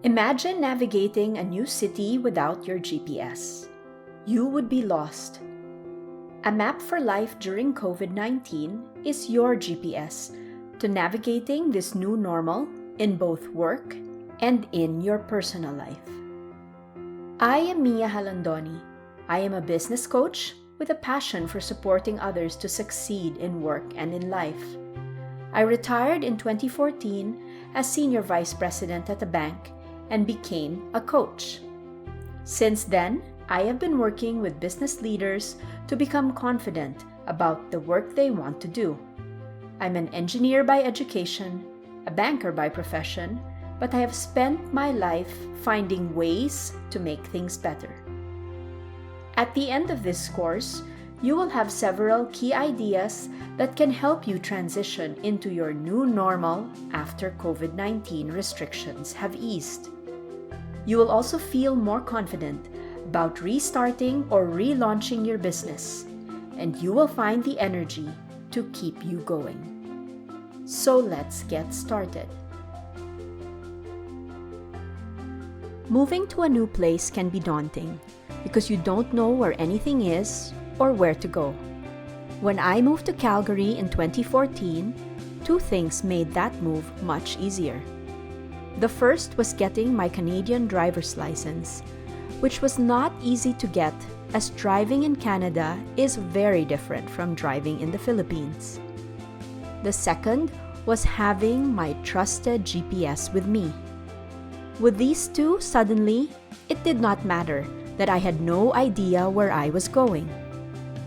Imagine navigating a new city without your GPS. You would be lost. A map for life during COVID-19 is your GPS to navigating this new normal in both work and in your personal life. I am Mia Halandoni. I am a business coach with a passion for supporting others to succeed in work and in life. I retired in 2014 as Senior Vice President at a bank and became a coach. Since then, I have been working with business leaders to become confident about the work they want to do. I'm an engineer by education, a banker by profession, but I have spent my life finding ways to make things better. At the end of this course, you will have several key ideas that can help you transition into your new normal after COVID-19 restrictions have eased. You will also feel more confident about restarting or relaunching your business, and you will find the energy to keep you going. So let's get started. Moving to a new place can be daunting because you don't know where anything is or where to go. When I moved to Calgary in 2014, two things made that move much easier. The first was getting my Canadian driver's license, which was not easy to get as driving in Canada is very different from driving in the Philippines. The second was having my trusted GPS with me. With these two, suddenly, it did not matter that I had no idea where I was going.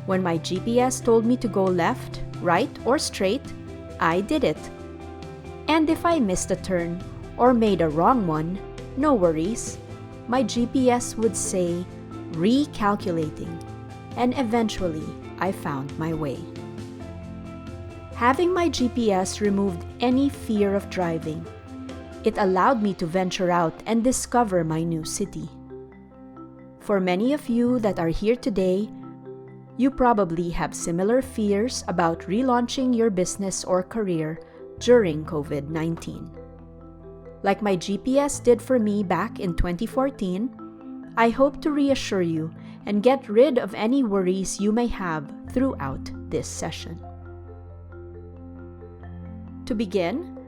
When my GPS told me to go left, right, or straight, I did it. And if I missed a turn or made a wrong one, no worries. My GPS would say, recalculating, and eventually I found my way. Having my GPS removed any fear of driving. It allowed me to venture out and discover my new city. For many of you that are here today, you probably have similar fears about relaunching your business or career during COVID-19. Like my GPS did for me back in 2014, I hope to reassure you and get rid of any worries you may have throughout this session. To begin,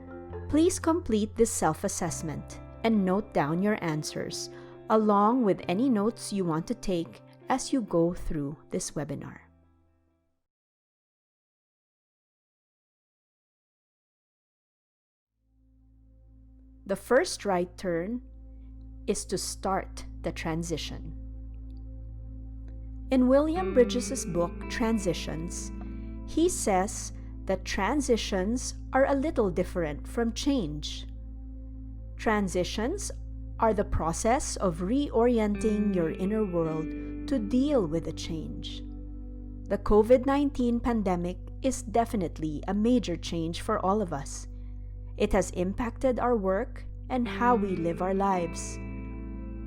please complete this self-assessment and note down your answers along with any notes you want to take as you go through this webinar. The first right turn is to start the transition. In William Bridges' book, Transitions, he says that transitions are a little different from change. Transitions are the process of reorienting your inner world to deal with a change. The COVID-19 pandemic is definitely a major change for all of us. It has impacted our work and how we live our lives.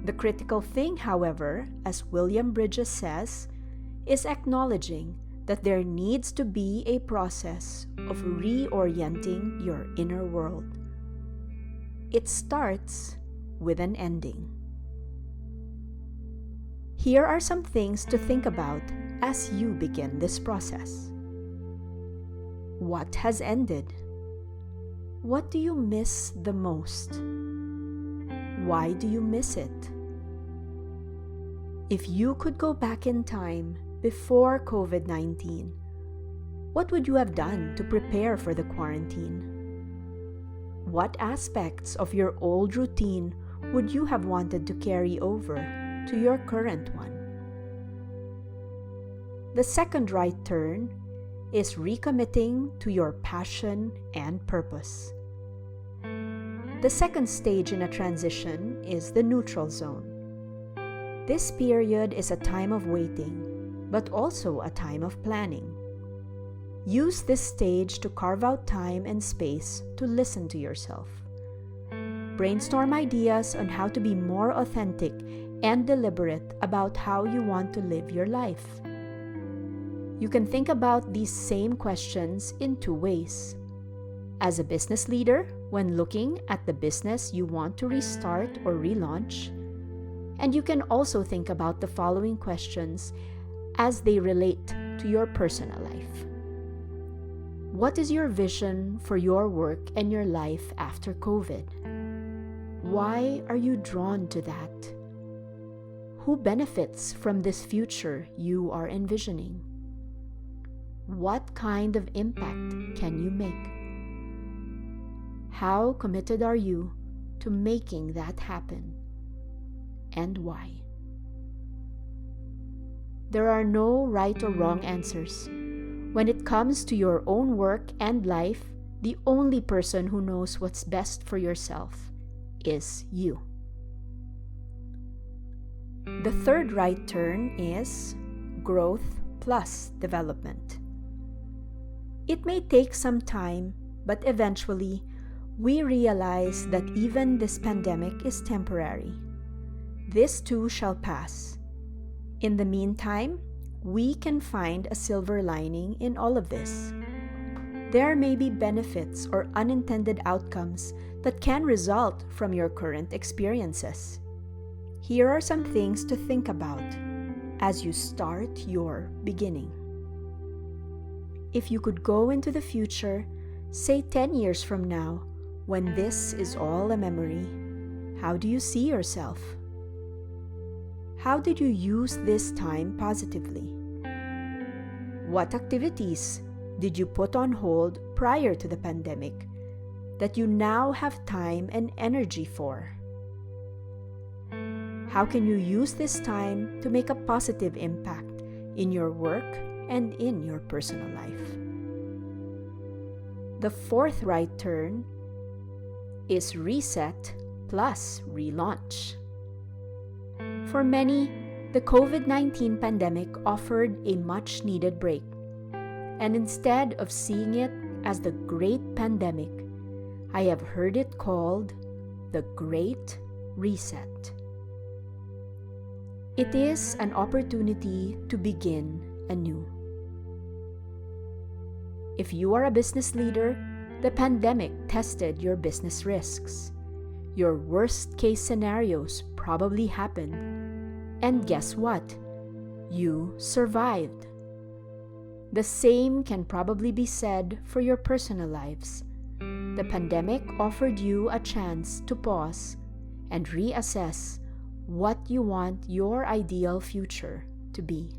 The critical thing, however, as William Bridges says, is acknowledging that there needs to be a process of reorienting your inner world. It starts with an ending. Here are some things to think about as you begin this process. What has ended? What do you miss the most? Why do you miss it? If you could go back in time before COVID-19, what would you have done to prepare for the quarantine? What aspects of your old routine would you have wanted to carry over to your current one? The second right turn is recommitting to your passion and purpose. The second stage in a transition is the neutral zone. This period is a time of waiting, but also a time of planning. Use this stage to carve out time and space to listen to yourself. Brainstorm ideas on how to be more authentic and deliberate about how you want to live your life. You can think about these same questions in two ways. As a business leader, when looking at the business you want to restart or relaunch, and you can also think about the following questions as they relate to your personal life. What is your vision for your work and your life after COVID? Why are you drawn to that? Who benefits from this future you are envisioning? What kind of impact can you make? How committed are you to making that happen? And why? There are no right or wrong answers. When it comes to your own work and life, the only person who knows what's best for yourself is you. The third right turn is growth plus development. It may take some time, but eventually, we realize that even this pandemic is temporary. This too shall pass. In the meantime, we can find a silver lining in all of this. There may be benefits or unintended outcomes that can result from your current experiences. Here are some things to think about as you start your beginning. If you could go into the future, say 10 years from now, when this is all a memory, how do you see yourself? How did you use this time positively? What activities did you put on hold prior to the pandemic that you now have time and energy for? How can you use this time to make a positive impact in your work and in your personal life? The fourth right turn is reset plus relaunch. For many, the COVID-19 pandemic offered a much-needed break, and instead of seeing it as the Great Pandemic, I have heard it called the Great Reset. It is an opportunity to begin anew. If you are a business leader, the pandemic tested your business risks. Your worst-case scenarios probably happened. And guess what? You survived. The same can probably be said for your personal lives. The pandemic offered you a chance to pause and reassess what you want your ideal future to be.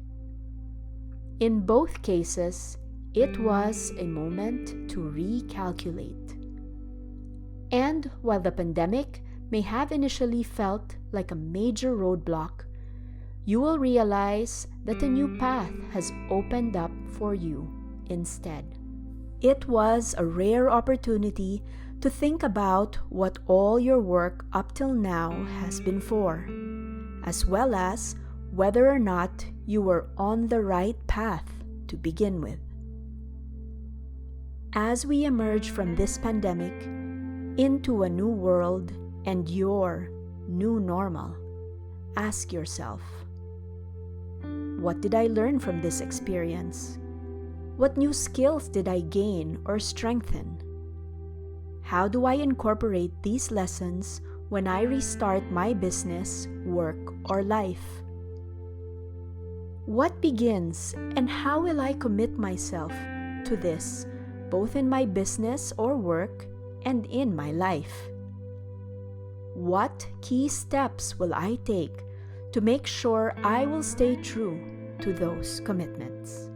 In both cases, it was a moment to recalculate. And while the pandemic may have initially felt like a major roadblock, you will realize that a new path has opened up for you instead. It was a rare opportunity to think about what all your work up till now has been for, as well as whether or not you were on the right path to begin with. As we emerge from this pandemic into a new world and your new normal, ask yourself, what did I learn from this experience? What new skills did I gain or strengthen? How do I incorporate these lessons when I restart my business, work, or life? What begins and how will I commit myself to this, both in my business or work and in my life? What key steps will I take to make sure I will stay true to those commitments?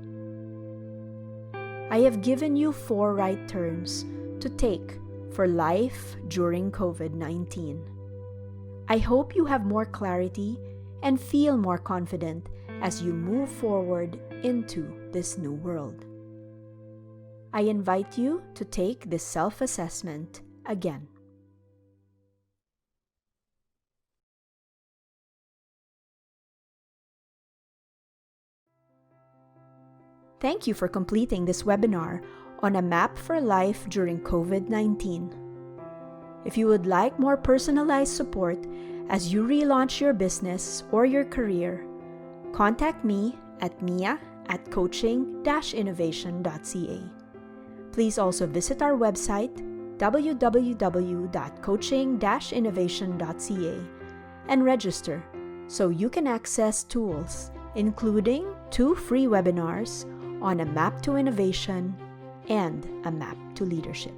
I have given you 4 right turns to take for life during COVID-19. I hope you have more clarity and feel more confident as you move forward into this new world. I invite you to take this self-assessment again. Thank you for completing this webinar on a map for life during COVID-19. If you would like more personalized support as you relaunch your business or your career, contact me at mia@coaching+innovation.ca. Please also visit our website, www.coaching+innovation.ca, and register so you can access tools, including 2 free webinars on a map to innovation and a map to leadership.